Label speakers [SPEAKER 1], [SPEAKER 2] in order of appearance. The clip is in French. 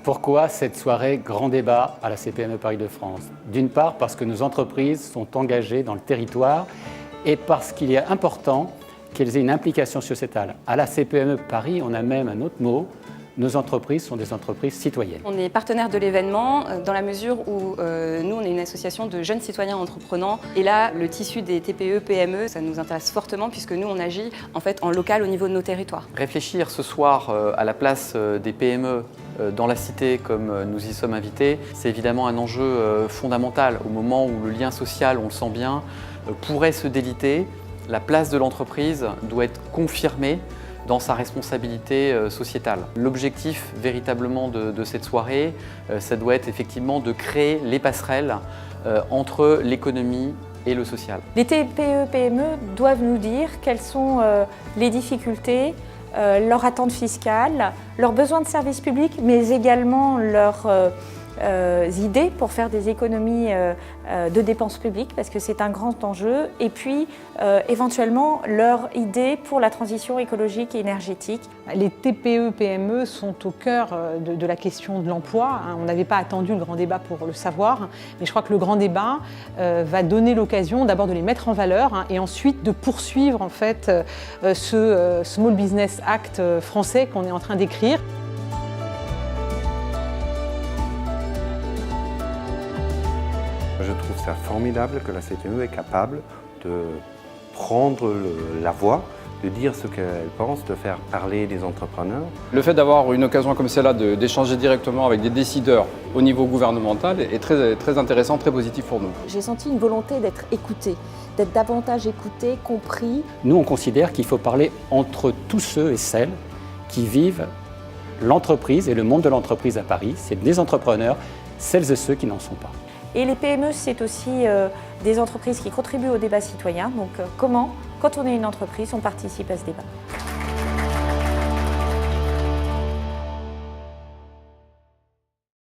[SPEAKER 1] Pourquoi cette soirée grand débat à la CPME Paris-de-France? D'une part, parce que nos entreprises sont engagées dans le territoire et parce qu'il est important qu'elles aient une implication sociétale. À la CPME Paris, on a même un autre mot. Nos entreprises sont des entreprises citoyennes.
[SPEAKER 2] On est partenaire de l'événement dans la mesure où nous, on est une association de jeunes citoyens entreprenants. Et là, le tissu des TPE, PME, ça nous intéresse fortement puisque nous, on agit en fait en local au niveau de nos territoires.
[SPEAKER 3] Réfléchir ce soir à la place des PME dans la cité comme nous y sommes invités, c'est évidemment un enjeu fondamental au moment où le lien social, on le sent bien, pourrait se déliter. La place de l'entreprise doit être confirmée dans sa responsabilité sociétale. L'objectif véritablement de cette soirée, ça doit être effectivement de créer les passerelles entre l'économie et le social.
[SPEAKER 4] Les TPE-PME doivent nous dire quelles sont les difficultés, leurs attentes fiscales, leurs besoins de services publics, mais également leurs idées pour faire des économies de dépenses publiques, parce que c'est un grand enjeu, et puis éventuellement leurs idées pour la transition écologique et énergétique.
[SPEAKER 5] Les TPE-PME sont au cœur de la question de l'emploi. On n'avait pas attendu le grand débat pour le savoir, mais je crois que le grand débat va donner l'occasion d'abord de les mettre en valeur et ensuite de poursuivre en fait ce Small Business Act français qu'on est en train d'écrire.
[SPEAKER 6] Je trouve ça formidable que la CPME est capable de prendre la voix, de dire ce qu'elle pense, de faire parler des entrepreneurs.
[SPEAKER 7] Le fait d'avoir une occasion comme celle-là d'échanger directement avec des décideurs au niveau gouvernemental est très intéressant, très positif pour nous.
[SPEAKER 8] J'ai senti une volonté d'être écouté, d'être davantage écouté, compris.
[SPEAKER 1] Nous, on considère qu'il faut parler entre tous ceux et celles qui vivent l'entreprise et le monde de l'entreprise à Paris. C'est des entrepreneurs, celles et ceux qui n'en sont pas.
[SPEAKER 4] Et les PME, c'est aussi des entreprises qui contribuent au débat citoyen. Donc comment, quand on est une entreprise, on participe à ce débat.